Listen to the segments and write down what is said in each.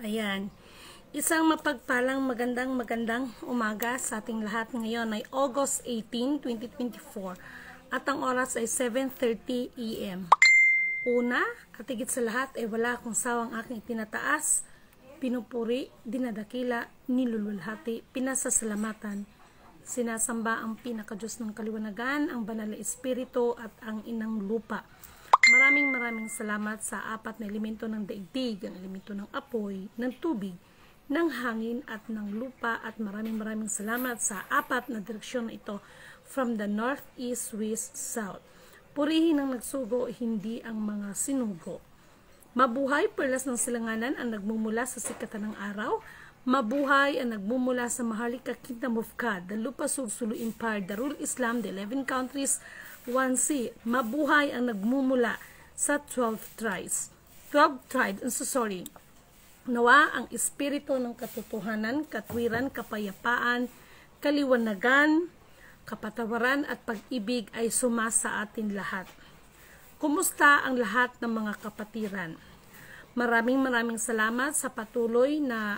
Ayan. Isang mapagpalang magandang umaga sa ating lahat. Ngayon ay August 18, 2024 at ang oras ay 7:30 AM. Una at higit sa lahat ay wala akong sawang aking itinataas, pinupuri, dinadakila, nilululhati, pinasasalamatan, sinasamba ang pinakadiyos ng kaliwanagan, ang banal na espiritu at ang inang lupa. Maraming salamat sa apat na elemento ng daigdig, ang elemento ng apoy, ng tubig, ng hangin at ng lupa, at maraming salamat sa apat na direksyon na ito from the north, east, west, south. Purihin ang nagsugo, hindi ang mga sinugo. Mabuhay, perlas ng silanganan ang nagmumula sa sikatan ng araw. Mabuhay ang nagmumula sa Maharlika Kingdom of God, the Lupa Sursulu Empire, Darul Islam, the 11 countries, 1C. Mabuhay ang nagmumula sa 12 tribes. Nawa ang espiritu ng katotohanan, katwiran, kapayapaan, kaliwanagan, kapatawaran at pag-ibig ay sumasa atin lahat. Kumusta ang lahat ng mga kapatiran? Maraming salamat sa patuloy na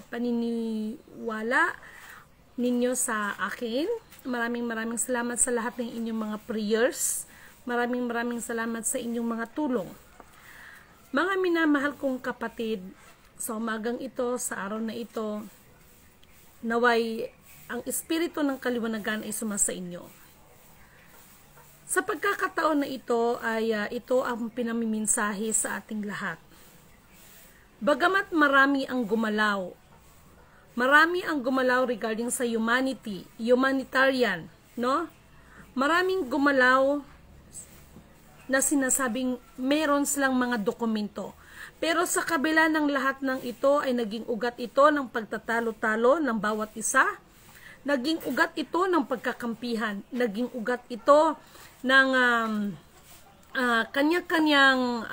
paniniwala ninyo sa akin. Maraming salamat sa lahat ng inyong mga prayers. Maraming salamat sa inyong mga tulong. Mga minamahal kong kapatid, sa umagang ito, sa araw na ito, naway ang espiritu ng kaliwanagan ay sumasa inyo. Sa pagkakataon na ito ay ito ang pinamiminsahe sa ating lahat. Bagamat marami ang gumalaw regarding sa humanitarian, no? Maraming gumalaw na sinasabing meron silang mga dokumento. Pero sa kabila ng lahat ng ito ay naging ugat ito ng pagtatalo-talo ng bawat isa. Naging ugat ito ng pagkakampihan. Naging ugat ito ng kanya-kanyang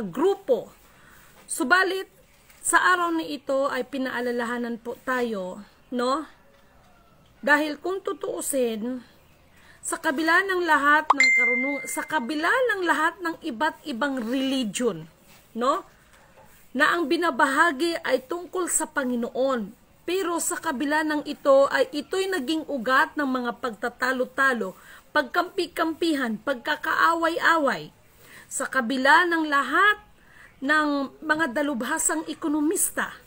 grupo. Subalit, sa araw na ito ay pinaalalahanan po tayo, no? Dahil kung tutuusin, sa kabila ng lahat ng karunungan, sa kabila ng lahat ng iba't ibang religion, no? Na ang binabahagi ay tungkol sa Panginoon. Pero sa kabila ng ito ay ito'y naging ugat ng mga pagtatalo-talo, pagkampi-kampihan, pagkakaaway-away. Sa kabila ng lahat ng mga dalubhasang ekonomista.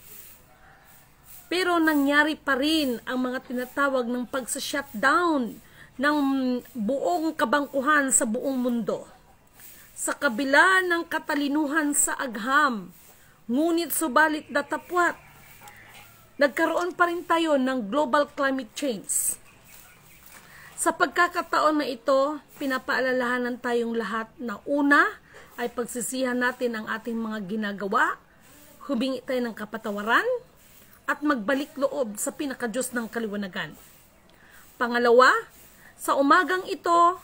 Pero nangyari pa rin ang mga tinatawag ng pagsa-shutdown ng buong kabangkuhan sa buong mundo. Sa kabila ng katalinuhan sa agham, ngunit subalit datapwat, nagkaroon pa rin tayo ng global climate change. Sa pagkakataon na ito, pinapaalalahanan tayong lahat na una ay pagsisihan natin ang ating mga ginagawa, humingi tayo ng kapatawaran, at magbalik loob sa pinakadiyos ng kaliwanagan. Pangalawa, sa umagang ito,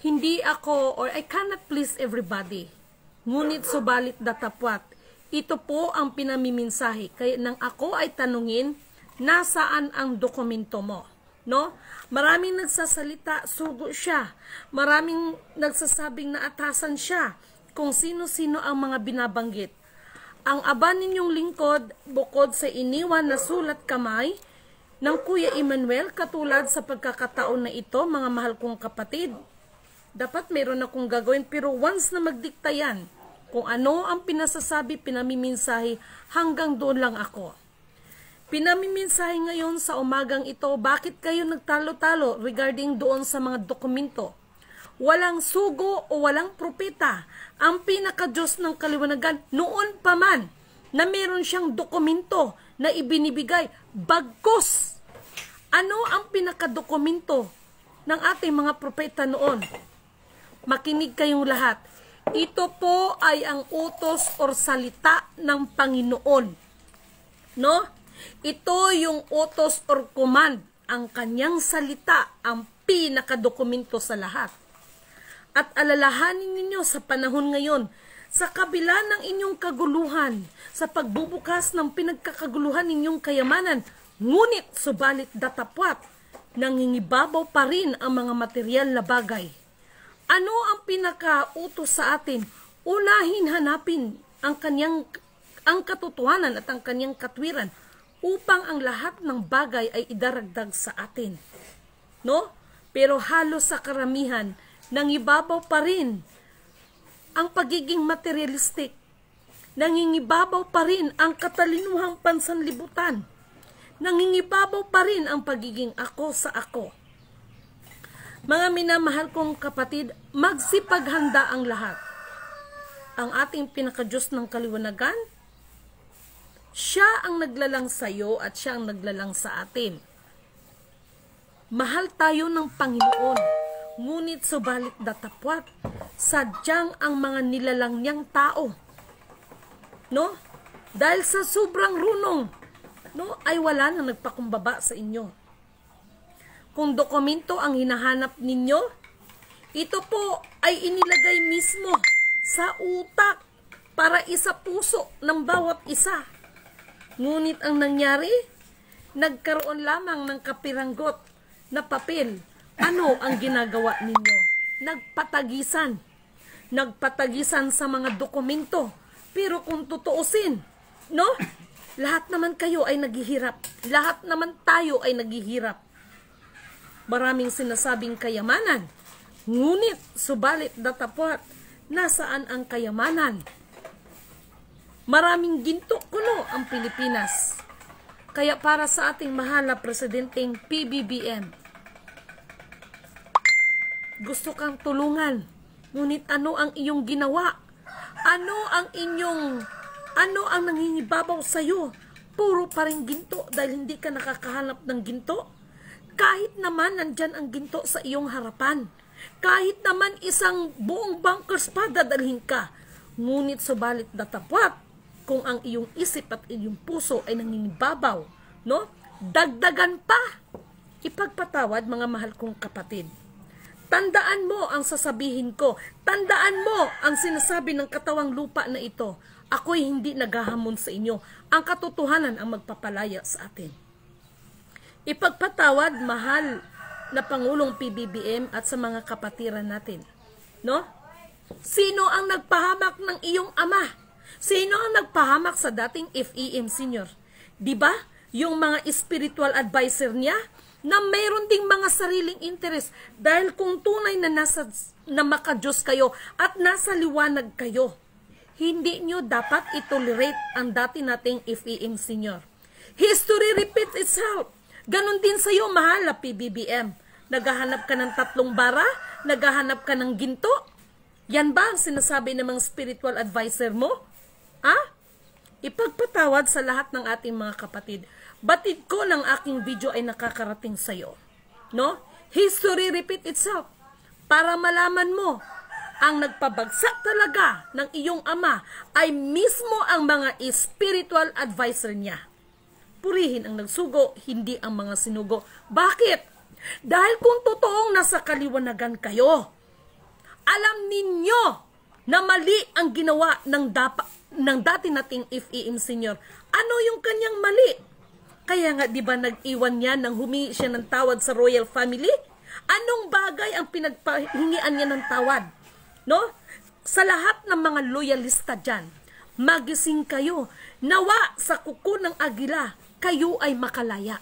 hindi ako, or I cannot please everybody, ngunit subalit datapwat, ito po ang pinamiminsahe. Kaya nang ako ay tanungin, nasaan ang dokumento mo? No? Maraming nagsasalita, sugo siya. Maraming nagsasabing naatasan siya kung sino-sino ang mga binabanggit. Ang aba ninyong lingkod, bukod sa iniwan na sulat kamay ng Kuya Emmanuel, katulad sa pagkakataon na ito, mga mahal kong kapatid, dapat meron akong gagawin, pero once na magdikta yan, kung ano ang pinasasabi, pinamiminsahe, hanggang doon lang ako. Pinamiminsahe ngayon sa umagang ito, bakit kayo nagtalo-talo regarding doon sa mga dokumento? Walang sugo o walang propeta. Ang pinakadiyos ng kaliwanagan, noon pa man na meron siyang dokumento na ibinibigay, bagkus. Ano ang pinakadokumento ng ating mga propeta noon? Makinig kayong lahat. Ito po ay ang utos o salita ng Panginoon. No? Ito yung utos or command, ang kanyang salita, ang pinakadokumento sa lahat. At alalahanin ninyo sa panahon ngayon, sa kabila ng inyong kaguluhan, sa pagbubukas ng pinagkakaguluhan ninyong kayamanan, ngunit subalit datapwat, nangingibabaw pa rin ang mga material na bagay. Ano ang pinakautos sa atin? Unahin hanapin ang katotohanan at ang kanyang katwiran upang ang lahat ng bagay ay idaragdag sa atin. No? Pero halos sa karamihan, nangibabaw pa rin ang pagiging materialistic. Nangingibabaw pa rin ang katalinuhang pansanlibutan. Nangingibabaw pa rin ang pagiging ako sa ako. Mga minamahal kong kapatid, magsipaghanda ang lahat. Ang ating pinakadiyos ng kaliwanagan, siya ang naglalang sa iyo at siya ang naglalang sa atin. Mahal tayo ng Panginoon, ngunit subalit datapwat, sadyang ang mga nilalang niyang tao, no? Dahil sa sobrang runong, no, ay wala nang nagpakumbaba sa inyo. Kung dokumento ang hinahanap ninyo, ito po ay inilagay mismo sa utak para isa puso ng bawat isa. Ngunit ang nangyari, nagkaroon lamang ng kapiranggot na papel. Ano ang ginagawa ninyo? Nagpatagisan. Nagpatagisan sa mga dokumento. Pero kung tutuusin, no? Lahat naman kayo ay naghihirap. Lahat naman tayo ay naghihirap. Maraming sinasabing kayamanan. Ngunit, subalit datapwat, nasaan ang kayamanan? Maraming ginto kuno ang Pilipinas. Kaya para sa ating mahal na presidenteng PBBM, gusto kang tulungan. Ngunit ano ang iyong ginawa? Ano ang nangingibabaw sa iyo? Puro pa rin ginto dahil hindi ka nakakahanap ng ginto. Kahit naman nandyan ang ginto sa iyong harapan. Kahit naman isang buong bunkers pa dadalhin ka. Ngunit subalit datapwat, kung ang iyong isip at iyong puso ay nangingibabaw, no? Dagdagan pa. Ipagpatawad, mga mahal kong kapatid. Tandaan mo ang sasabihin ko. Tandaan mo ang sinasabi ng katawang lupa na ito. Ako'y hindi naghahamon sa inyo. Ang katotohanan ang magpapalaya sa atin. Ipagpatawad, mahal na Pangulong PBBM at sa mga kapatiran natin. No? Sino ang nagpahamak ng iyong ama? Sino ang nagpahamak sa dating FEM Senior? Diba? Yung mga spiritual advisor niya na mayroon ding mga sariling interes dahil kung tunay na makadiyos kayo at nasa liwanag kayo, hindi nyo dapat itolerate ang dati nating FEM Senior. History repeats itself. Ganon din sa iyo, mahal na PBBM. Naghahanap ka ng 3 bara? Naghahanap ka ng ginto? Yan ba ang sinasabi ng mga spiritual advisor mo? Ipagpatawad sa lahat ng ating mga kapatid. Batid ko ng aking video ay nakakarating sa iyo. No? History repeat itself. Para malaman mo, ang nagpabagsak talaga ng iyong ama ay mismo ang mga spiritual advisor niya. Purihin ang nagsugo, hindi ang mga sinugo. Bakit? Dahil kung totoong nasa kaliwanagan kayo, alam ninyo na mali ang ginawa ng dati nating FEM Senior. Ano yung kanyang mali? Kaya nga, di ba nag-iwan niya nang humingi siya ng tawad sa royal family? Anong bagay ang pinagpahingian niya ng tawad? No? Sa lahat ng mga loyalista dyan, magising kayo. Nawa sa kuko ng agila, kayo ay makalaya.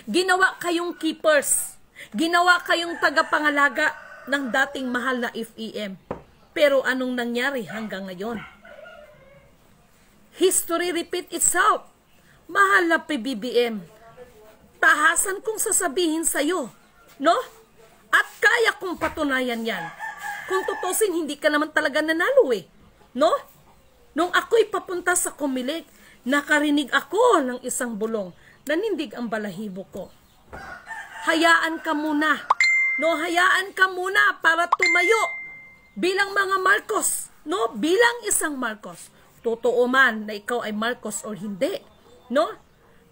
Ginawa kayong keepers. Ginawa kayong tagapangalaga ng dating mahal na FEM. Pero anong nangyari hanggang ngayon? History repeat itself. Mahal na PBBM, tahasan kong sasabihin sa'yo, no? At kaya kong patunayan yan. Kung tutusin, hindi ka naman talaga nanalo no? Nung ako'y papunta sa Comelec, nakarinig ako ng isang bulong. Nanindig ang balahibo ko. Hayaan ka muna. No, hayaan ka muna para tumayo bilang mga Marcos. No, bilang isang Marcos. Totoo man na ikaw ay Marcos or hindi. No?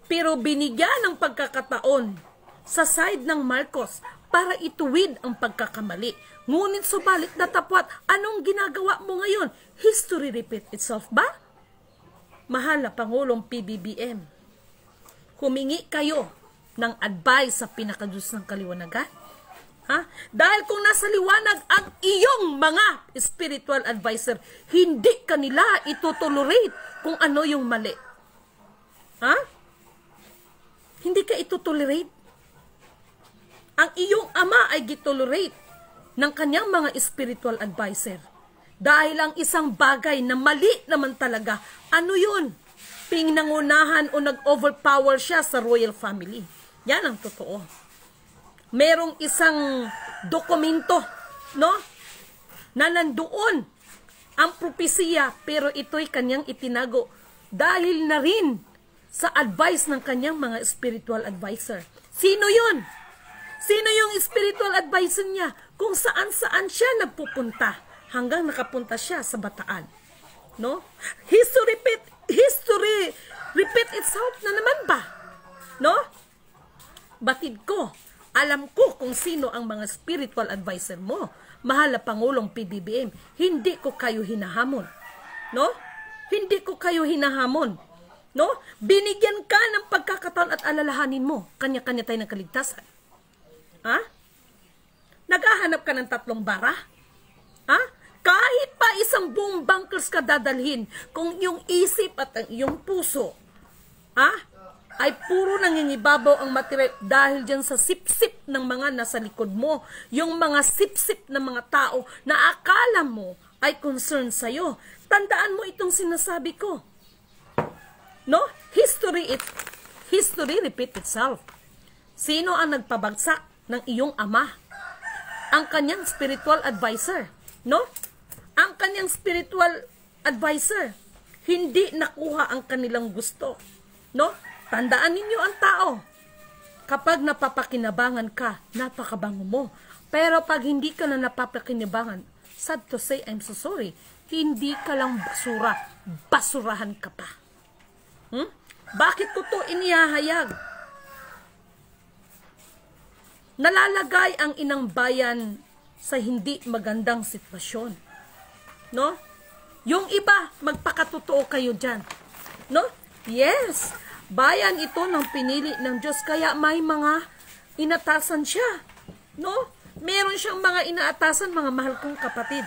Pero binigyan ng pagkakataon sa side ng Marcos para ituwid ang pagkakamali. Ngunit subalit datapwat, anong ginagawa mo ngayon? History repeat itself ba? Mahal na Pangulong PBBM, humingi kayo ng advice sa pinakadiyos ng kaliwanagan? Ha? Dahil kung nasa liwanag ang iyong mga spiritual advisor, hindi kanila itutolerate kung ano yung mali. Ha? Hindi ka itutolerate. Ang iyong ama ay gitolerate ng kanyang mga spiritual advisor. Dahil ang isang bagay na mali naman talaga, ano yun? Pinangunahan o nag-overpower siya sa royal family. Yan ang totoo. Merong isang dokumento, no? Na nandoon ang propesiya, pero ito'y kanyang itinago dahil na rin sa advice ng kanyang mga spiritual advisor. Sino yun? Sino yung spiritual advisor niya? Kung saan-saan siya nagpupunta hanggang nakapunta siya sa Bataan. No? History repeat itself na naman ba? No? Batid ko, alam ko kung sino ang mga spiritual advisor mo. Mahal na Pangulong PBBM, hindi ko kayo hinahamon. No? Hindi ko kayo hinahamon. No? Binigyan ka ng pagkakataon at alalahanin mo. Kanya-kanya tayo ng kaligtasan. Ha? Naghahanap ka ng 3 bara? Ha? Kahit pa isang buong bunkers ka dadalhin, kung yung isip at ang iyong puso, ha? Ay puro nangingibabaw ang material dahil dyan sa sip-sip ng mga nasa likod mo, yung mga sip-sip ng mga tao na akala mo ay concern sa'yo. Tandaan mo itong sinasabi ko. No? History repeat itself. Sino ang nagpabagsak ng iyong ama? Ang kanyang spiritual advisor. No? Ang kanyang spiritual advisor. Hindi nakuha ang kanilang gusto. No? Tandaan ninyo ang tao. Kapag napapakinabangan ka, napakabango mo. Pero pag hindi ka na napapakinabangan, sad to say, I'm so sorry, hindi ka lang basura. Basurahan ka pa. Bakit ko to inihahayag? Nalalagay ang inang bayan sa hindi magandang sitwasyon. No? Yung iba, magpakatotoo kayo dyan. No? Yes. Bayan ito ng pinili ng Diyos, kaya may mga inatasan siya. No? Meron siyang mga inaatasan, mga mahal kong kapatid.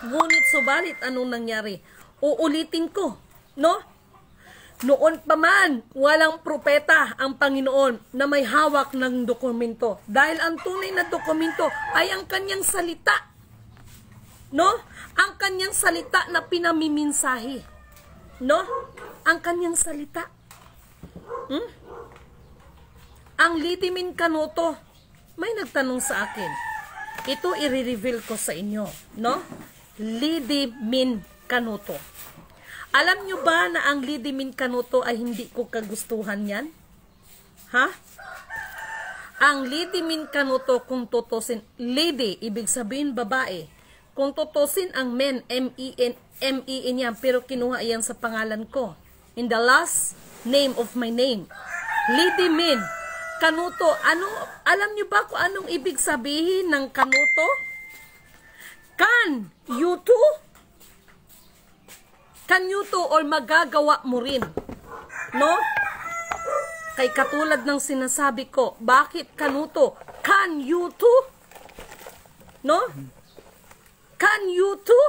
Ngunit subalit, anong nangyari? Uulitin ko. No? Noon pa man, walang propeta ang Panginoon na may hawak ng dokumento. Dahil ang tunay na dokumento ay ang kanyang salita. No? Ang kanyang salita na pinamiminsahi. No? Ang kanyang salita. Ang Lidimin Kanuto, may nagtanong sa akin. Ito i-reveal ko sa inyo, no? Lidimin Kanuto. Alam nyo ba na ang Lidimin Kanuto ay hindi ko kagustuhan yan? Ha? Ang Lidimin Kanuto, kung tutusin, lady, ibig sabihin babae. Kung tutusin ang men, M-E-N yan, pero kinuha yan sa pangalan ko. In the last name of my name. Lidimin Kanuto. Ano, alam niyo ba kung anong ibig sabihin ng Kanuto? Can you to? Can you to or magagawa mo rin? No? Kay katulad ng sinasabi ko, bakit Kanuto? Can you to? No? Can you to?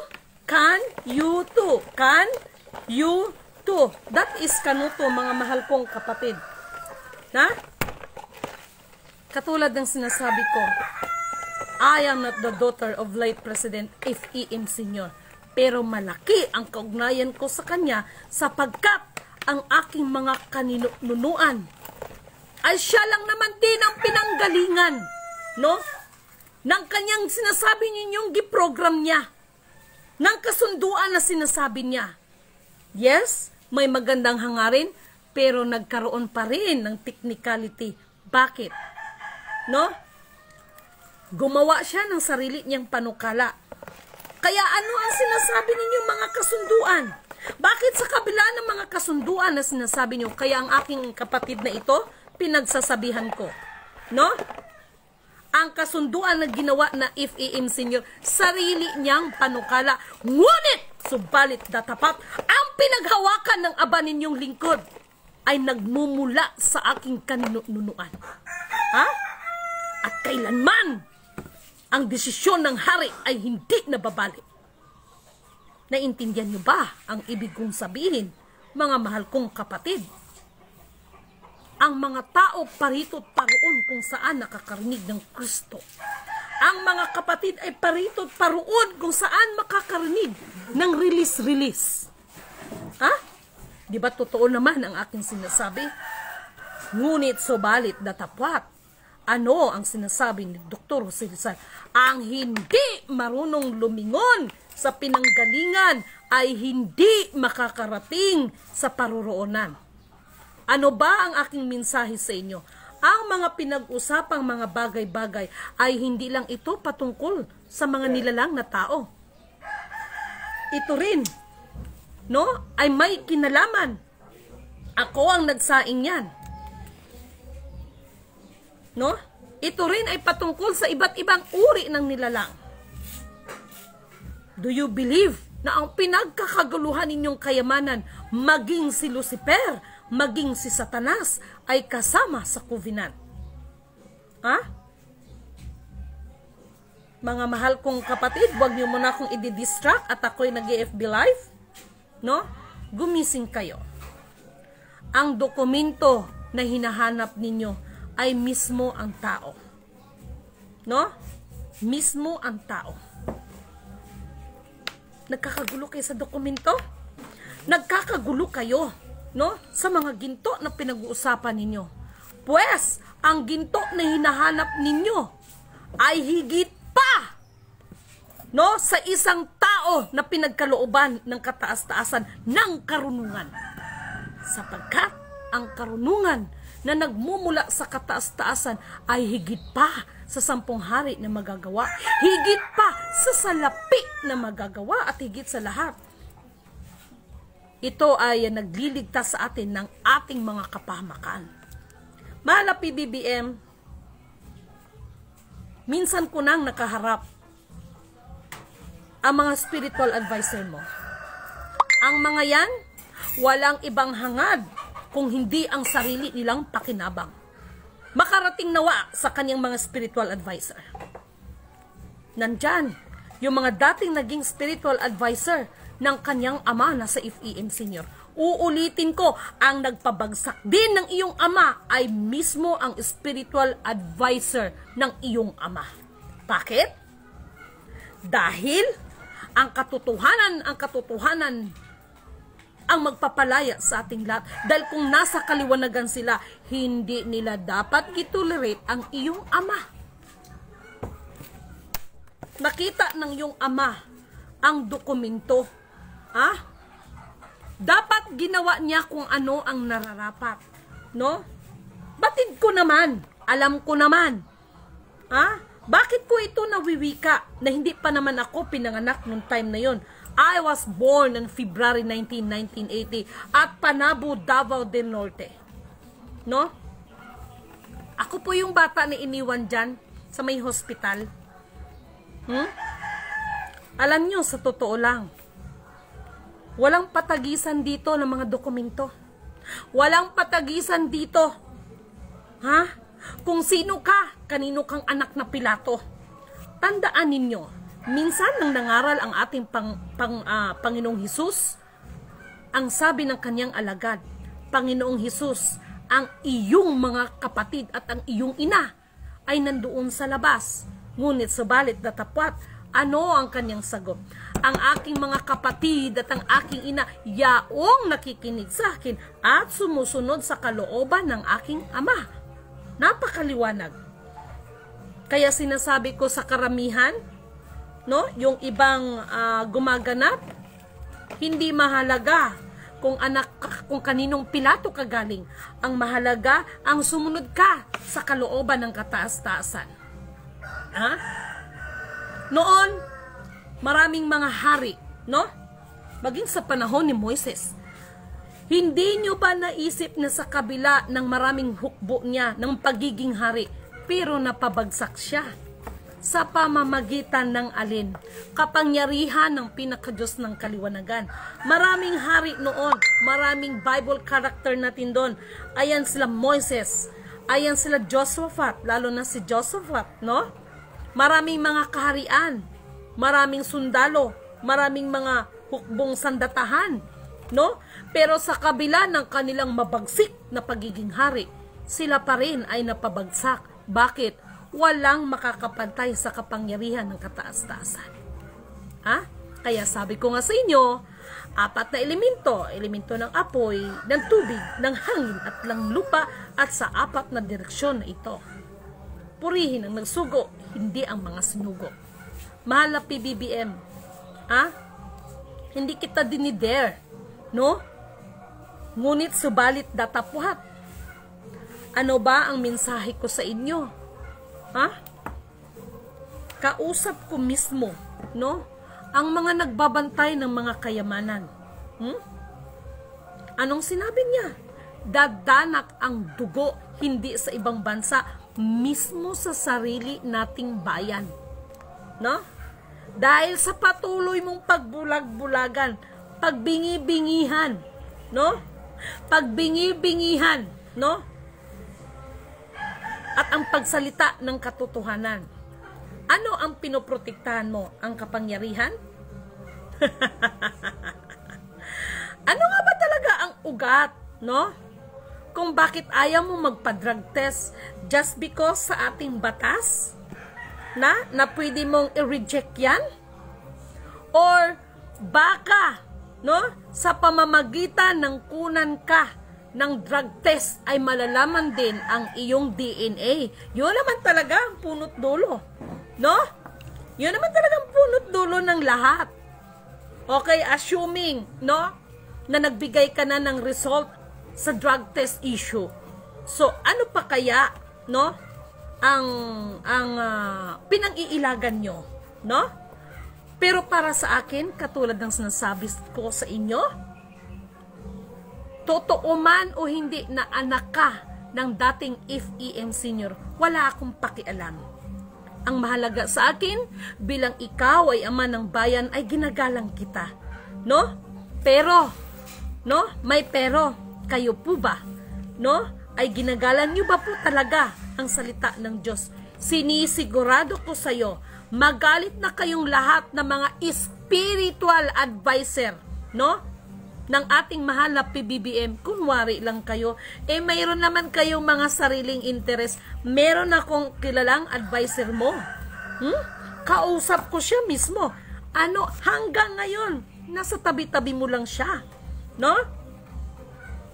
Can you to? Can you to? That is Kanuto, mga mahal kong kapatid. Na? Katulad ng sinasabi ko, I am not the daughter of late President F.E.M. Sr. Pero malaki ang kaugnayan ko sa kanya sapagkat ang aking mga kaninunuan ay siya lang naman din ang pinanggalingan, no? Ng kanyang sinasabi ninyong giprogram niya. Ng kasunduan na sinasabi niya. Yes, may magandang hangarin, pero nagkaroon pa rin ng technicality. Bakit? No? Gumawa siya ng sarili niyang panukala. Kaya ano ang sinasabi ninyong mga kasunduan? Bakit sa kabila ng mga kasunduan na sinasabi niyo, kaya ang aking kapatid na ito, pinagsasabihan ko? No? Ang kasunduan na ginawa na F.E.M. Sr., sarili niyang panukala. Ngunit, subalit datapat, ang pinaghawakan ng aba ninyong lingkod ay nagmumula sa aking kaninunuan. Ha? At kailanman, ang desisyon ng hari ay hindi nababalik. Naintindihan niyo ba ang ibig kong sabihin, mga mahal kong kapatid? Ang mga tao parito at paroon kung saan nakakarinig ng Kristo. Ang mga kapatid ay parito at paroon kung saan makakarinig ng release. Ha? Di ba totoo naman ang aking sinasabi? Ngunit subalit datapwat, ano ang sinasabi ni Dr. Jose Rizal? Ang hindi marunong lumingon sa pinanggalingan ay hindi makakarating sa paruroonan. Ano ba ang aking mensahe sa inyo? Ang mga pinag-usapang mga bagay-bagay ay hindi lang ito patungkol sa mga nilalang na tao. Ito rin, no, ay may kinalaman. Ako ang nagsaing yan. No? Ito rin ay patungkol sa iba't ibang uri ng nilalang. Do you believe na ang pinagkakaguluhan ninyong kayamanan, maging si Lucifer, maging si Satanas, ay kasama sa covenant? Ha? Mga mahal kong kapatid, huwag niyo muna akong i-distract at ako'y nag-FB live. No? Gumising kayo. Ang dokumento na hinahanap ninyo ay mismo ang tao. No? Mismo ang tao. Nagkakagulo kayo sa dokumento? Nagkakagulo kayo, no? Sa mga ginto na pinag-uusapan ninyo. Pues, ang ginto na hinahanap ninyo ay higit pa, no? Sa isang tao na pinagkalooban ng kataas-taasan ng karunungan. Sapagkat ang karunungan na nagmumula sa kataas-taasan ay higit pa sa 10 hari na magagawa, higit pa sa salapi na magagawa, at higit sa lahat, ito ay nagliligtas sa atin ng ating mga kapahamakan. Mahal na PBBM, minsan ko nang nakaharap ang mga spiritual advisor mo. Ang mga yan, walang ibang hangad kung hindi ang sarili nilang pakinabang. Makarating nawa sa kanyang mga spiritual advisor. Nandyan, yung mga dating naging spiritual advisor ng kanyang ama na sa FEM Senior. Uulitin ko, ang nagpabagsak din ng iyong ama ay mismo ang spiritual advisor ng iyong ama. Bakit? Dahil ang katotohanan ang magpapalaya sa ating lahat. Dahil kung nasa kaliwanagan sila, hindi nila dapat itolerate ang iyong ama. Nakita ng iyong ama ang dokumento. Ha? Dapat ginawa niya kung ano ang nararapat. No? Batid ko naman. Alam ko naman. Ha? Bakit ko ito nawiwika na hindi pa naman ako pinanganak nung time na yon? I was born on February 19, 1980 at Panabo, Davao del Norte. No? Ako po yung bata na iniwan dyan sa may hospital. Alam nyo, sa totoo lang, walang patagisan dito ng mga dokumento. Walang patagisan dito. Ha? Kung sino ka, kanino kang anak na Pilato. Tandaan ninyo, minsan nang nangaral ang ating Panginoong Hesus, ang sabi ng kanyang alagad, Panginoong Hesus, ang iyong mga kapatid at ang iyong ina ay nandoon sa labas. Ngunit subalit datapwat, ano ang kanyang sagot? Ang aking mga kapatid at ang aking ina, yaong nakikinig sa akin at sumusunod sa kalooban ng aking ama. Napakaliwanag. Kaya sinasabi ko sa karamihan, no, yung ibang gumaganap, hindi mahalaga kung kung kaninong Pilato ka galing. Ang mahalaga, ang sumunod ka sa kalooban ng kataas-taasan. Ha? Noon, maraming mga hari, no? Maging sa panahon ni Moises. Hindi nyo ba naisip na sa kabila ng maraming hukbo niya ng pagiging hari, pero napabagsak siya? Sa pamamagitan ng alin? Kapangyarihan ng pinakadiyos ng kaliwanagan. Maraming hari noon, maraming Bible character natin doon. Ayan sila Moises, ayan sila Josaphat, lalo na si Josaphat, no? maraming mga kaharian, maraming sundalo, maraming mga hukbong sandatahan, no? Pero sa kabila ng kanilang mabagsik na pagiging hari, sila pa rin ay napabagsak. Bakit? Walang makakapantay sa kapangyarihan ng kataas-taasan. Ha? Kaya sabi ko nga sa inyo, 4 na elemento ng apoy, ng tubig, ng hangin at ng lupa, at sa 4 na direksyon na ito. Purihin ang nagsugo, hindi ang mga sinugo. Mahal na PBBM, hindi kita dinider, no? Ngunit subalit datapuhat. Ano ba ang mensahe ko sa inyo? Kausap ko mismo, no? Ang mga nagbabantay ng mga kayamanan. Anong sinabi niya? Dadanak ang dugo, hindi sa ibang bansa, mismo sa sarili nating bayan. No? Dahil sa patuloy mong pagbulag-bulagan, pagbingi-bingihan, no? Pagbingi-bingihan, no? At ang pagsalita ng katotohanan. Ano ang pinoprotektahan mo? Ang kapangyarihan? Ano nga ba talaga ang ugat, no? Kung bakit ayaw mo magpa-drug test just because sa ating batas? Na pwede mong i-reject yan? Or baka, no? Sa pamamagitan ng kunan ka ng drug test ay malalaman din ang iyong DNA. Yun naman talaga ang punot dulo. No? Yun naman talaga ang punot dulo ng lahat. Okay, assuming, no? Na nagbigay ka na ng result sa drug test issue. So, ano pa kaya, no? Ang pinang-iilagan nyo, no? Pero para sa akin, katulad ng sinasabi ko sa inyo, totoo man o hindi na anak ka ng dating FEM senior, wala akong pakialam. Ang mahalaga sa akin, bilang ikaw ay ama ng bayan, ay ginagalang kita. No? Pero, no? May pero, kayo po ba? No? Ay ginagalang nyo ba po talaga ang salita ng Diyos? Sinisigurado ko sa iyo, magalit na kayong lahat ng mga spiritual advisor, no? Ng ating mahal na PBBM, kunwari lang kayo, mayroon naman kayong mga sariling interest. Meron akong kilalang advisor mo. Kausap ko siya mismo. Ano, hanggang ngayon, nasa tabi-tabi mo lang siya. No?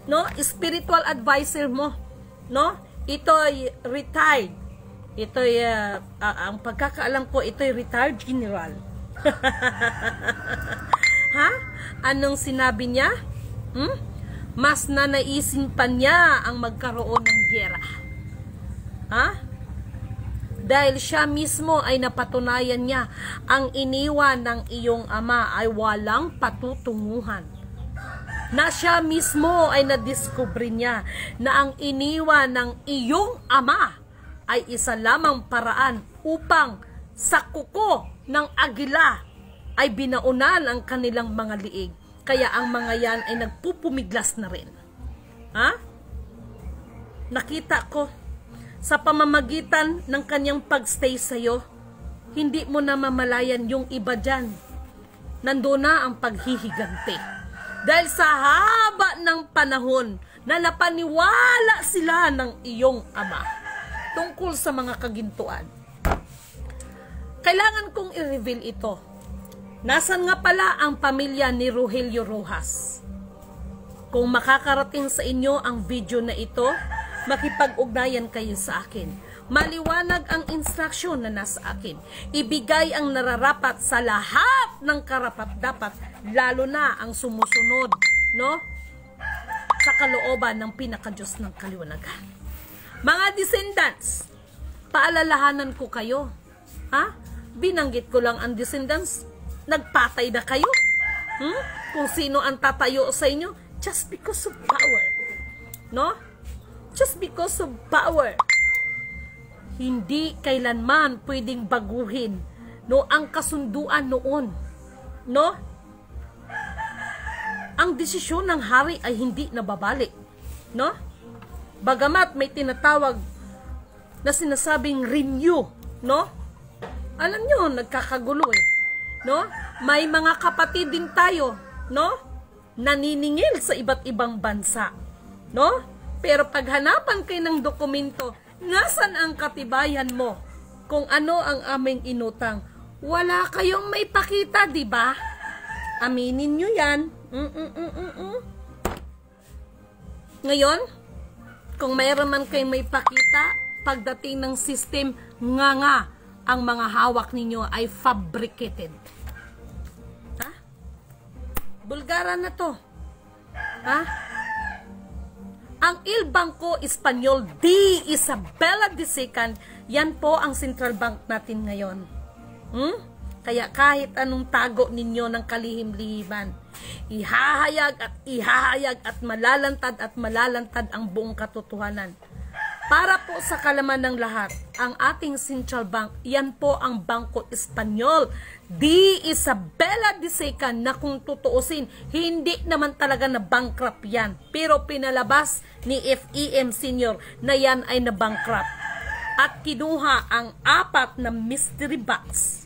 No? Spiritual advisor mo. No? Ito'y retired. Ito'y, ang pagkakaalam ko, ito'y retired general. Ha? Anong sinabi niya? Mas nanaisin pa niya ang magkaroon ng giyera. Ha? Dahil siya mismo ay napatunayan niya ang iniwan ng iyong ama ay walang patutunguhan. Na siya mismo ay nadiskubre niya na ang iniwan ng iyong ama ay isa lamang paraan upang sa kuko ng agila ay binaunan ang kanilang mga liig. Kaya ang mga yan ay nagpupumiglas na rin. Ha? Nakita ko, sa pamamagitan ng kanyang pagstay sa'yo, hindi mo na mamalayan yung iba dyan. Nandun na ang paghihigante. Dahil sa haba ng panahon na napaniwala sila ng iyong ama tungkol sa mga kagintuan. Kailangan kong i-reveal ito. Nasaan nga pala ang pamilya ni Rogelio Rojas? Kung makakarating sa inyo ang video na ito, makipag-ugnayan kayo sa akin. Maliwanag ang instruksyon na nasa akin. Ibigay ang nararapat sa lahat ng karapat-dapat, lalo na ang sumusunod, no? Sa kalooban ng pinakadiyos ng kaliwanagan. Mga descendants, paalalahanan ko kayo. Ha? Binanggit ko lang ang descendants. Nagpatay na kayo? Kung sino ang tatayo sa inyo, just because of power. No? Just because of power. Hindi kailanman pwedeng baguhin, no, ang kasunduan noon. No? Ang desisyon ng hari ay hindi nababalik. No? Bagamat may tinatawag na sinasabing renew, no? Alam nyo, nagkakagulo eh. No? May mga kapatid din tayo, no? Naniningil sa iba't ibang bansa. No? Pero paghanapan kayo ng dokumento, nasan ang katibayan mo kung ano ang aming inutang? Wala kayong may pakita, di ba? Aminin nyo yan. Ngayon, kung mayroon man kayong may pakita, pagdating ng system, nga ang mga hawak ninyo ay fabricated. Ha? Bulgara na to. Ha? Ang Il Banco Espanyol de Isabela II, yan po ang central bank natin ngayon. Kaya kahit anong tago ninyo ng kalihim-lihiman, ihahayag at malalantad ang buong katotohanan. Para po sa kalaman ng lahat, ang ating central bank, yan po ang Bangko Espanyol de Isabela II na kung tutuusin, hindi naman talaga na bankrupt yan. Pero pinalabas ni FEM Senior na yan ay na bankrupt. At kinuha ang 4 na mystery box.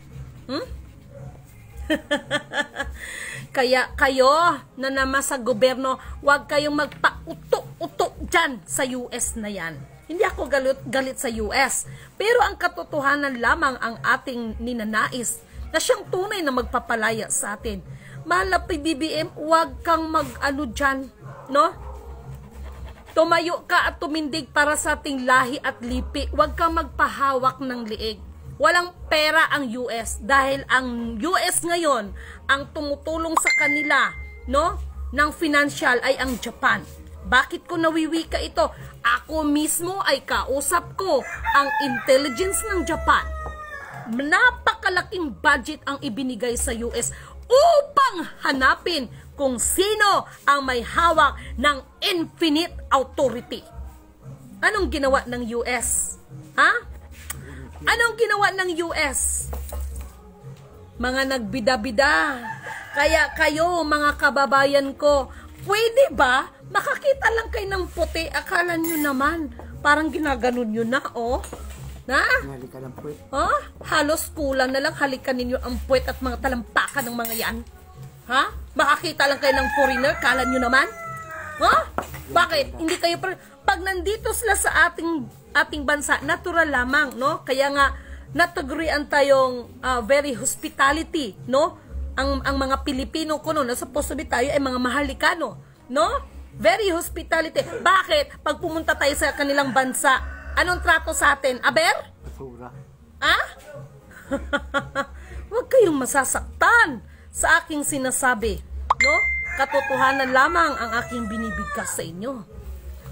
Kaya kayo na naman sa gobyerno, huwag kayong magpa-uto-uto dyan sa US na yan. Hindi ako galit sa US. Pero ang katotohanan lamang ang ating ninanais na siyang tunay na magpapalaya sa atin. Mahal na PBBM, huwag kang mag-ano dyan, no? Tumayo ka at tumindig para sa ating lahi at lipi. Huwag kang magpahawak ng liig. Walang pera ang US dahil ang US ngayon ang tumutulong sa kanila, no, ng financial ay ang Japan. Bakit ko nawiwika ito? Ako mismo ay kausap ko ang intelligence ng Japan. Napakalaking budget ang ibinigay sa US upang hanapin kung sino ang may hawak ng infinite authority. Anong ginawa ng US? Ha? Anong ginawa ng US? Mga nagbida-bida. Kaya kayo, mga kababayan ko, pwede ba makakita lang kayo ng puti? Akala nyo naman, parang ginaganon nyo na, oh. Na? Halikan ng puwet. Oh, halos kulang na lang halikan ninyo ang puwet at mga talampakan ng mga yan. Ha? Makakita lang kayo ng foreigner, kala nyo naman? Oh? Bakit? Hindi kayo pag nandito sila sa ating bansa, natural lamang, no? Kaya nga natagurian tayong very hospitality, no? Ang mga Pilipino ko noon, sa posobi tayo ay mga mahalikano, no? Very hospitality. Bakit? Pag pumunta tayo sa kanilang bansa, anong trato sa atin? Aber? Basura. Ah? Huwag kayong masasaktan sa aking sinasabi, no? Katotohanan lamang ang aking binibigkas sa inyo.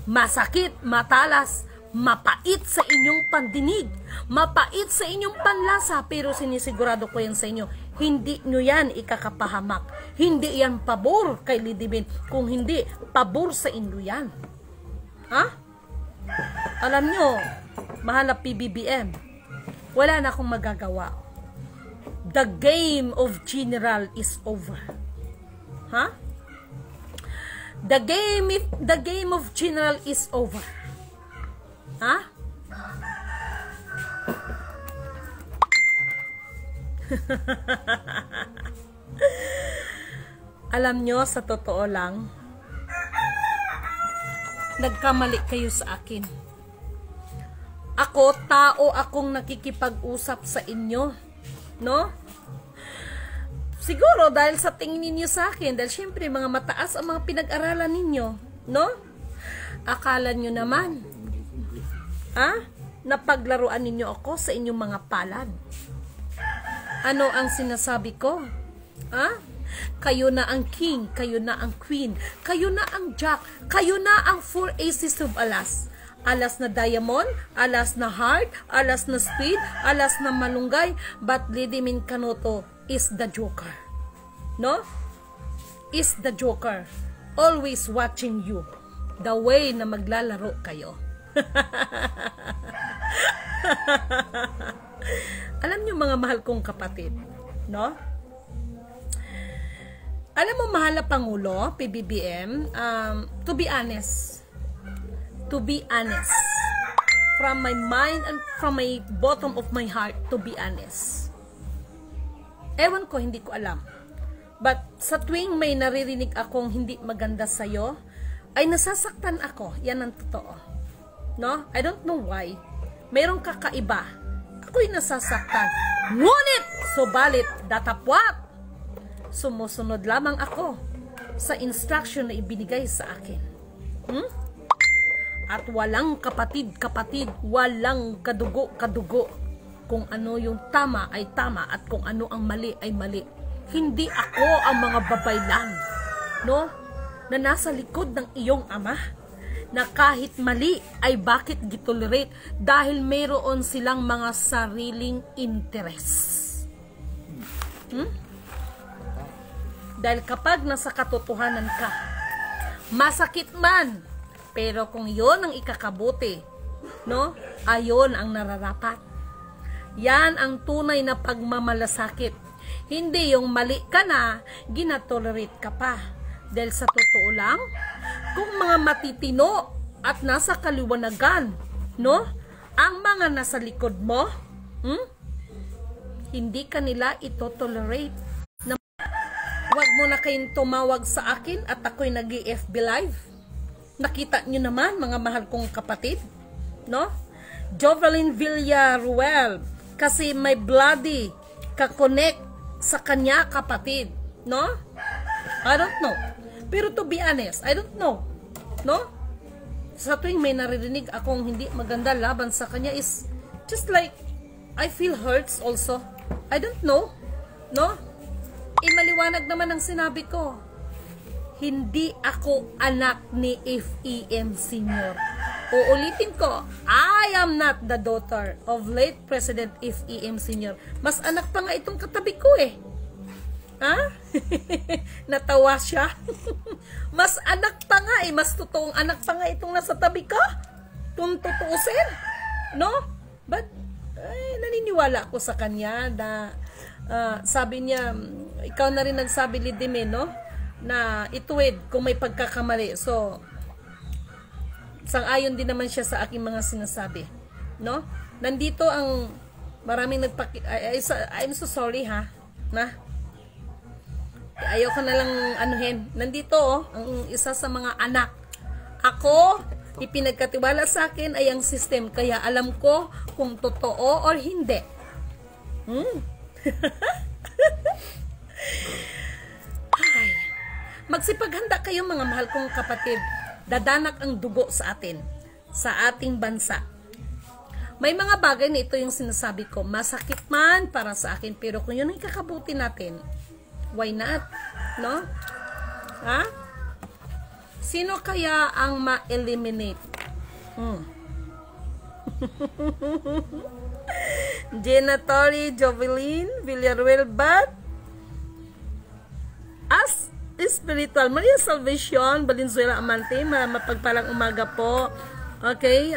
Masakit, matalas, mapait sa inyong pandinig, mapait sa inyong panlasa, pero sinisigurado ko yan sa inyo, hindi nyo yan ikakapahamak. Hindi yan pabor kay Lidibin, kung hindi, pabor sa inyo yan. Ha? Alam nyo, mahal na PBBM, wala na akong magagawa. The game of general is over. Ha? The game of general is over. Ha? Alam nyo, sa totoo lang, nagkamali kayo sa akin. Ako, tao akong nakikipag-usap sa inyo, no? Siguro dahil sa tingin ninyo sa akin, dahil syempre mga mataas ang mga pinag-aralan ninyo, no? Akala nyo naman, napaglaruan ninyo ako sa inyong mga palad. Ano ang sinasabi ko? Kayo na ang king, kayo na ang queen, kayo na ang jack, kayo na ang 4 aces of alas. Alas na diamond, alas na heart, alas na speed, alas na malunggay, but Lady Min Kanoto is the joker. No? Is the joker. Always watching you. The way na maglalaro kayo. Alam niyo mga mahal kong kapatid, no? Alam mo mahal na Pangulo, PBBM, to be honest, from my mind and from my bottom of my heart, to be honest, Ewan ko, hindi ko alam. But sa tuwing may naririnig akong hindi maganda sa'yo, ay nasasaktan ako. Yan ang totoo. No? I don't know why. Mayroong kakaiba. Ako'y nasasaktan. Ngunit, subalit, datapwat, sumusunod lamang ako sa instruction na ibinigay sa akin. At walang kapatid-kapatid, walang kadugo-kadugo. Kung ano yung tama ay tama at kung ano ang mali ay mali. Hindi ako ang mga babaylan, no? Na nasa likod ng iyong ama, na kahit mali ay bakit gitolerate dahil mayroon silang mga sariling interes. Dahil kapag nasa katotohanan ka, masakit man, pero kung yon ang ikakabuti, no? Ayon ang nararapat. Yan ang tunay na pagmamalasakit. Hindi yung mali ka na, ginatolerate ka pa. Dahil sa totoo lang, kung mga matitino at nasa kaliwanagan, no? Ang mga nasa likod mo, hindi ka nila ito tolerate. Huwag mo na kayong tumawag sa akin at ako'y nag-FB live. Nakita nyo naman, mga mahal kong kapatid, no? Jovelyn Villaruel, kasi may bloody ka-connect sa kanya kapatid, no? I don't know. Pero to be honest, I don't know, no? Sa tuwing may naririnig akong hindi maganda laban sa kanya is just like, I feel hurts also. I don't know, no? Maliwanag naman ang sinabi ko. Hindi ako anak ni FEM Sr. Uulitin ko, I am not the daughter of late President FEM Sr. Mas anak pa nga itong katabi ko eh. Ha? Natawa siya. Mas anak pa nga eh. Mas totoong anak pa nga itong nasa tabi ko. Kung tutuusin. No? But, naniniwala ako sa kanya na sabi niya, ikaw na rin nagsabi, Lidime, no? Na ituwid kung may pagkakamali. So, sang-ayon din naman siya sa aking mga sinasabi. No? Nandito ang maraming I'm so sorry ha. Na? Ayaw ko na lang anuhin. Nandito ang isa sa mga anak. Ako, ipinagkatiwala sa akin ay ang system. Kaya alam ko kung totoo or hindi. Ay, magsipaghanda kayo mga mahal kong kapatid. Dadanak ang dugo sa atin, sa ating bansa. May mga bagay na ito yung sinasabi ko, masakit man para sa akin, pero kung yun ang ikakabuti natin, why not? No? Ha? Sino kaya ang ma-eliminate? Genatori, Jovelyn, Villaruel, but as spiritual, Maria Salvation, Valenzuela Amante, mapagpalang umaga po. Okay,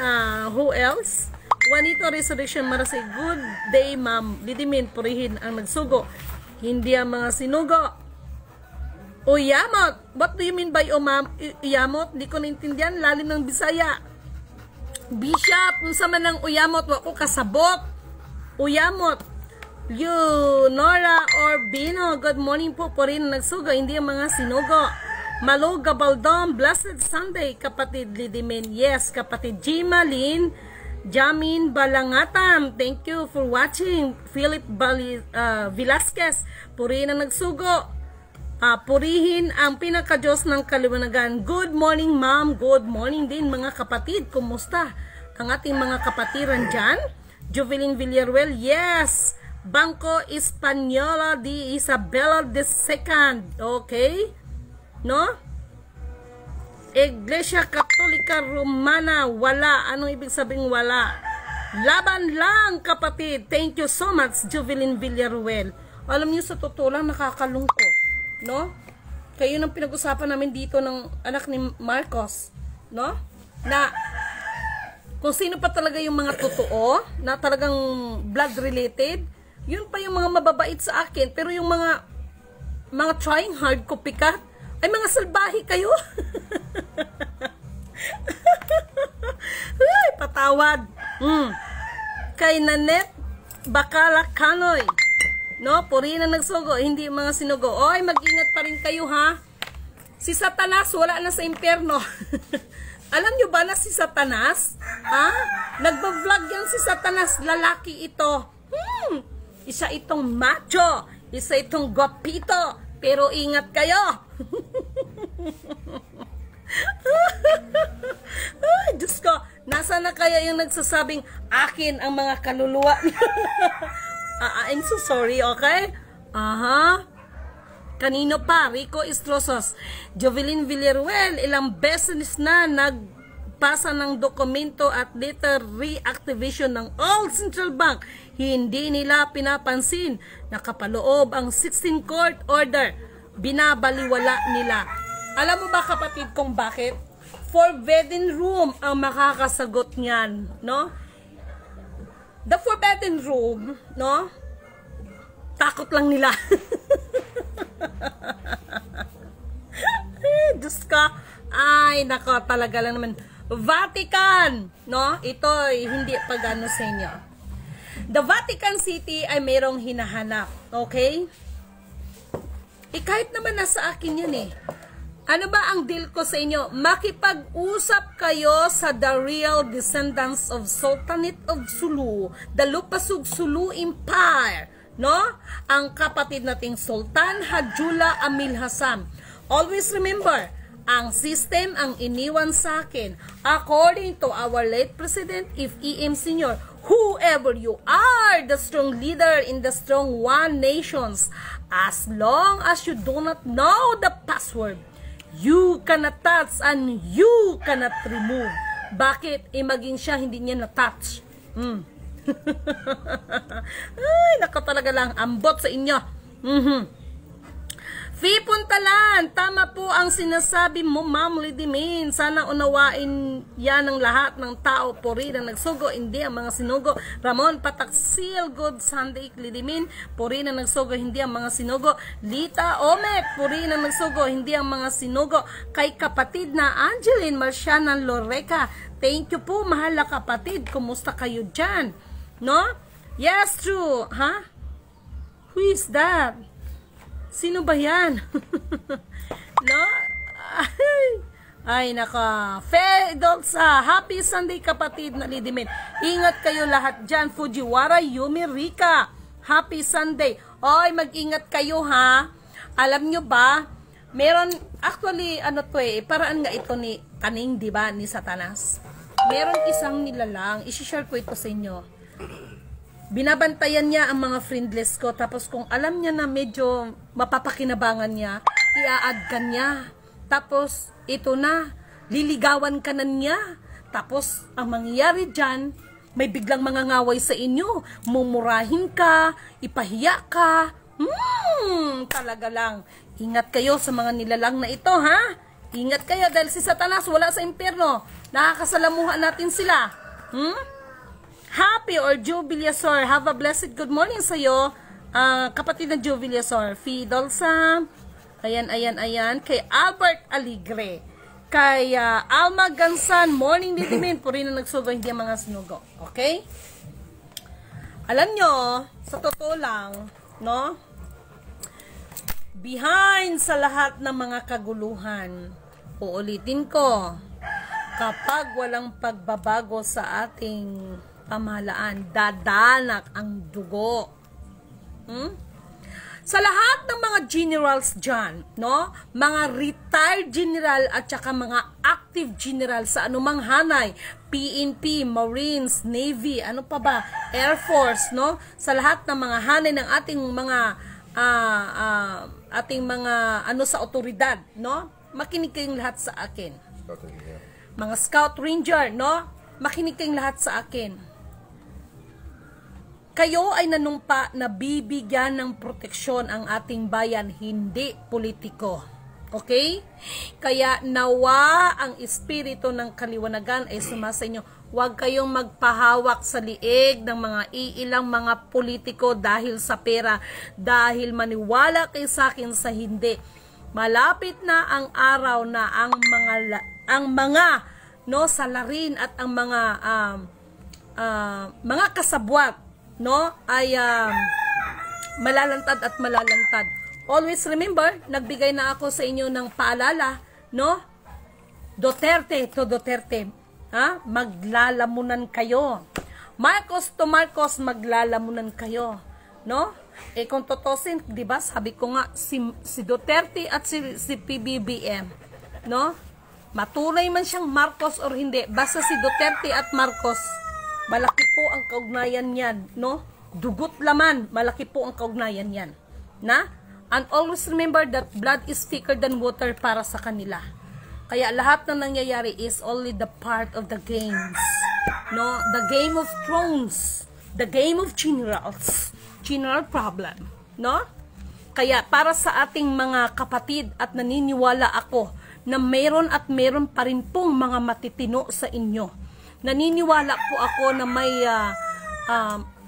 who else? Juanito Resurrection Marase, good day ma'am. Lidimin, purihin ang nagsugo. Hindi ang mga sinugo. Uyamot, what do you mean by uyamot? Di ko naintindihan, lalim ng Bisaya. Bishop, unsa man ang uyamot, wako kasabot. Uyamot. Nora Orbino, good morning po po rin nagsugo, hindi ang mga sinugo. Malo Gabaldon, blessed Sunday, kapatid Lidimin. Yes, kapatid Jimalin, Jamin Balangatam, thank you for watching. Philip Velasquez, purihin ang nagsugo. Purihin ang pinaka-Diyos ng kaliwanagan. Good morning ma'am, good morning din mga kapatid. Kumusta ang ating mga kapatiran dyan? Jovelyn Villaruel, yes. Banco Española de Isabela II, okay? No? Iglesia Katolika Romana, wala. Anong ibig sabihin wala? Laban lang, kapatid. Thank you so much, Jovelyn Villaruel. Alam niyo, sa totoo lang, nakakalungkot. No? Kayo nang pinag-usapan namin dito ng anak ni Marcos. No? Na, kung sino pa talaga yung mga totoo, na talagang blood-related, yun pa yung mga mababait sa akin. Pero yung mga trying hard copycat, ay mga salbahi kayo. Ay, patawad. Kay Nanette Bacala Canoy. No, puri na nagsugo, hindi mga sinugo. Oy, mag-ingat pa rin kayo ha. Si Satanas wala na sa impyerno. Alam nyo ba na si Satanas? Ha? Nagba-vlog yan si Satanas, lalaki ito. Isa itong macho, isa itong guapito, pero ingat kayo. Ay, Diyos ko, nasa na kaya yung nagsasabing akin ang mga kaluluwa? I'm so sorry, okay? Kanino pa? Rico Estrosos, Jovelyn Villaruel, ilang beses na nagpasa ng dokumento at later reactivation ng Old Central Bank. Hindi nila pinapansin. Nakapaloob ang 16 court order. Binabaliwala nila. Alam mo ba kapatid kung bakit? Forbidden room ang makakasagot niyan, no? The forbidden room, no? Takot lang nila. Diyos ko. Ay, nako, talaga lang naman. Vatican, no? Ito hindi pagano sa inyo. The Vatican City ay mayroong hinahanap, okay? Kahit naman nasa akin yan eh. Ano ba ang deal ko sa inyo? Makipag-usap kayo sa the real descendants of Sultanate of Sulu, the Lupasug Sulu Empire, no? Ang kapatid nating Sultan Hajjullah Amil Hasan. Always remember, ang system ang iniwan sa akin. According to our late President, if E.M. Sr., whoever you are, the strong leader in the strong one nations, as long as you do not know the password, you cannot touch and you cannot remove. Bakit? Maging siya, hindi niya na-touch. Ay, nako talaga lang. Ambot sa inyo. Puntalan, tama po ang sinasabi mo, Ma'am Lidimin. Sana unawain yan ng lahat ng tao. Puri na nagsugo, hindi ang mga sinugo. Ramon Pataksil, good Sunday, Lidimin. Puri na nagsugo, hindi ang mga sinugo. Lita Omet, puri na nagsugo, hindi ang mga sinugo. Kay kapatid na Angeline Marciana Loreca, thank you po, mahal na kapatid. Kumusta kayo dyan? No? Yes, true. Huh? Who is that? Sino ba yan? No? Ay, naka. Fedolsa, happy Sunday kapatid na Lidimin. Ingat kayo lahat dyan. Fujiwara, Yumi, Rika. Happy Sunday. Oy, mag-ingat kayo ha. Alam nyo ba, meron, actually, ano to paraan nga ito ni Kaning, di ba, ni Satanas. Meron isang nilalang, isi-share ko ito sa inyo. Binabantayan niya ang mga friendless ko, tapos kung alam niya na medyo mapapakinabangan niya, i-add ka niya. Tapos, ito na, liligawan ka na niya. Tapos, ang mangyayari dyan, may biglang mangangaway sa inyo. Mumurahin ka, ipahiya ka. Talaga lang. Ingat kayo sa mga nilalang na ito, ha? Ingat kayo dahil si Satanas wala sa impyerno. Nakakasalamuhan natin sila. Happy or Jubileasor, have a blessed good morning sa iyo, kapatid na Jubileasor. Fidolsa, ayan, kay Albert Aligre, kay Alma Gansan, morning Lidimin, puri na nagsugo, hindi ang mga sinugo. Okay? Alam nyo, sa totoo lang, no? Behind sa lahat ng mga kaguluhan, uulitin ko, kapag walang pagbabago sa ating pamahalaan, dadanak ang dugo. Sa lahat ng mga generals dyan, no? Mga retired general at saka mga active general sa anumang hanay, PNP, Marines, Navy, ano pa ba, Air Force, no? Sa lahat ng mga hanay ng ating mga ano sa otoridad, no? Makinig kayong lahat sa akin. Mga Scout Ranger, no? Makinig kayong lahat sa akin. Kayo ay nanumpa na bibigyan ng proteksyon ang ating bayan, hindi politiko. Okay? Kaya nawa ang espiritu ng kaliwanagan ay sumasa inyo. Huwag kayong magpahawak sa liig ng mga iilang mga politiko dahil sa pera, dahil maniwala kayo sa akin sa hindi. Malapit na ang araw na ang mga no salarin at ang mga kasabwat, no, ay malalantad at malalantad. Always remember, nagbigay na ako sa inyo ng paalala, no? Duterte to Duterte, ha? Maglalamunan kayo. Marcos to Marcos, maglalamunan kayo, no? Eh kung totosin, 'di ba? Sabi ko nga si Duterte at si PBBM, no? Matunay man siyang Marcos or hindi, basta si Duterte at Marcos, malaki po ang kaugnayan niyan, no? Dugot laman, malaki po ang kaugnayan niyan, na? And always remember that blood is thicker than water para sa kanila. Kaya lahat ng nangyayari is only the part of the games. No? The Game of Thrones. The Game of Generals. General problem. No? Kaya para sa ating mga kapatid at naniniwala ako na meron at meron pa rin pong mga matitino sa inyo. Naniniwala po ako na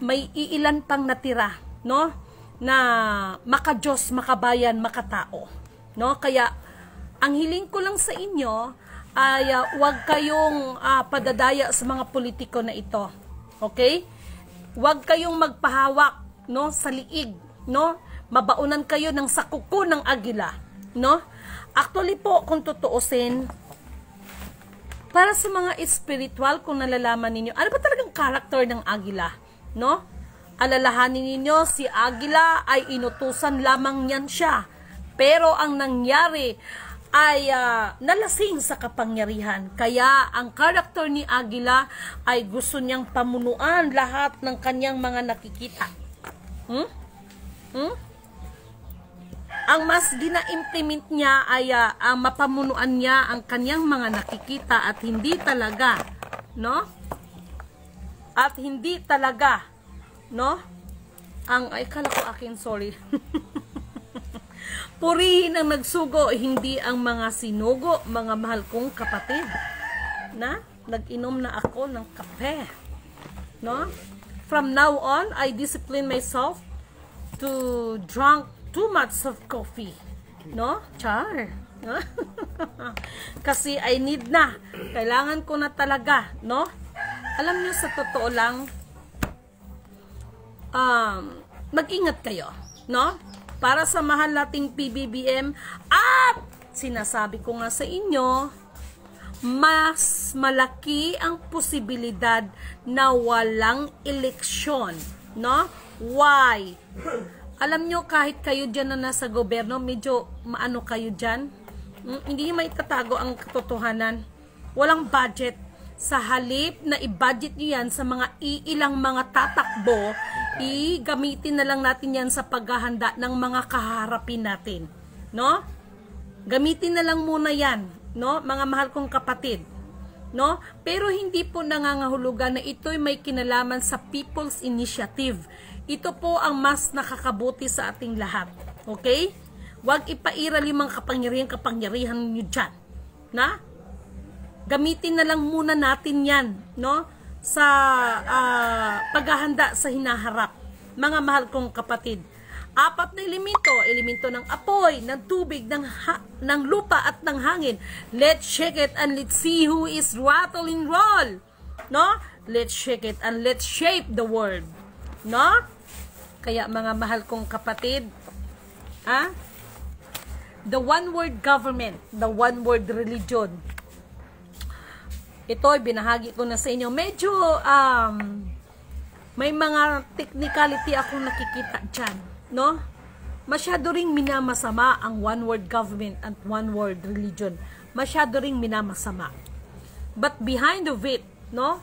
may iilan pang natira. No? Na maka-Diyos, makabayan, makatao. No? Kaya, ang hiling ko lang sa inyo ay huwag kayong padadaya sa mga politiko na ito. Okay? Huwag kayong magpahawak, no, sa liig. No? Mabaunan kayo ng sakuko ng agila. No? Actually po, kung tutuusin, para sa mga spiritual, kung nalalaman ninyo, ano ba talagang character ng agila? No? Alalahanin ninyo, si Agila ay inutusan lamang niyan siya. Pero ang nangyari ay nalasing sa kapangyarihan. Kaya ang karakter ni Agila ay gusto niyang pamunuan lahat ng kanyang mga nakikita. Ang mas gina-implement niya ay ang mapamunuan niya ang kanyang mga nakikita at hindi talaga, no? At hindi talaga, no? Ay, kala ko akin, sorry. Purihin ang nagsugo, hindi ang mga sinugo, mga mahal kong kapatid. Na? Nag-inom na ako ng kape. No? From now on, I discipline myself to drink too much of coffee. No? Char. No? Kasi I need na. Kailangan ko na talaga, no? Alam niyo, sa totoo lang, mag-ingat kayo, no? Para sa mahal nating PBBM, at sinasabi ko nga sa inyo, mas malaki ang posibilidad na walang eleksyon, no? Why? Alam nyo, kahit kayo dyan na nasa gobyerno, medyo maano kayo dyan, hindi may tatago ang katotohanan. Walang budget. Sa halip na i-budget nyo yan sa mga iilang mga tatakbo, gamitin na lang natin yan sa paghahanda ng mga kaharapin natin. No? Gamitin na lang muna yan, no? Mga mahal kong kapatid. No? Pero hindi po nangangahulugan na ito'y may kinalaman sa People's Initiative. Ito po ang mas nakakabuti sa ating lahat. Okay? Huwag ipairal yung mga kapangyarihan nyo dyan. Na? Gamitin na lang muna natin yan, no? Sa paghahanda sa hinaharap. Mga mahal kong kapatid. 4 na elemento ng apoy, ng tubig, ng lupa at ng hangin. Let's shake it and let's see who is rattle and roll. No? Let's shake it and let's shape the world. No? Kaya mga mahal kong kapatid, the one word government, the one word religion. Ito ay binahagi ko na sa inyo. Medyo may mga technicality akong nakikita dyan, no? Masyado ring minamasama ang one word government at one word religion. Masyado ring minamasama. But behind of it, no?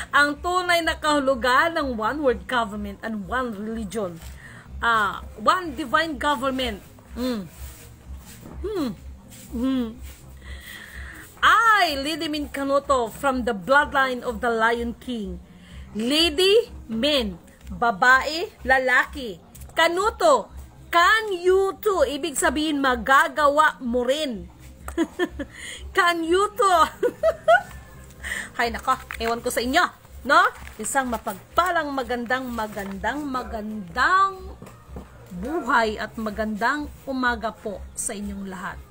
Ang tunay na kahulugan ng one word government and one religion. One divine government. I, Lady Min Canuto, from the bloodline of the Lion King. Lady Min, babae, lalaki. Canuto, can you too? Ibig sabihin, magagawa mo rin. Can you too? Hay nako, ewan ko sa inyo, no? Isang mapagpalang magandang buhay at magandang umaga po sa inyong lahat.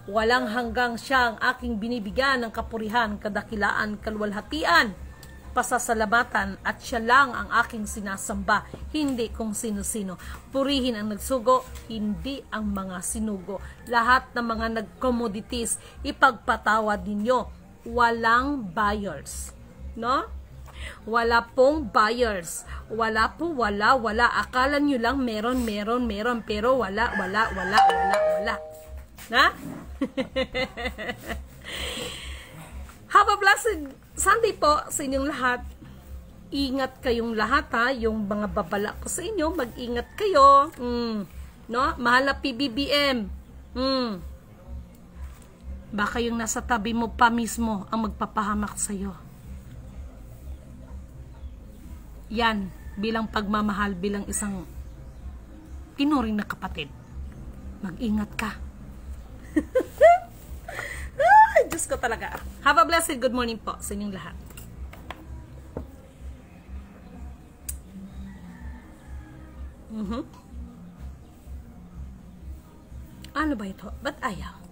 Walang hanggang siyang aking binibigyan ng kapurihan, kadakilaan, kaluwalhatian, pasasalamatan at siya lang ang aking sinasamba, hindi kung sino-sino. Purihin ang nagsugo, hindi ang mga sinugo. Lahat ng mga nag-commodities, ipagpatawad ninyo. Walang buyers. No? Wala pong buyers. Wala. Akala nyo lang meron. Pero wala. Na? Have a blessed Sunday po sa inyong lahat. Ingat kayong lahat ha. Yung mga babala ko sa inyo, mag-ingat kayo. No? Mahal na PBBM. Baka yung nasa tabi mo pa mismo ang magpapahamak sa'yo. Yan, bilang pagmamahal, bilang isang pinuring na kapatid. Mag-ingat ka. Ay, Diyos ko talaga. Have a blessed good morning po sa inyong lahat. Ano ba ito? Ba't ayaw?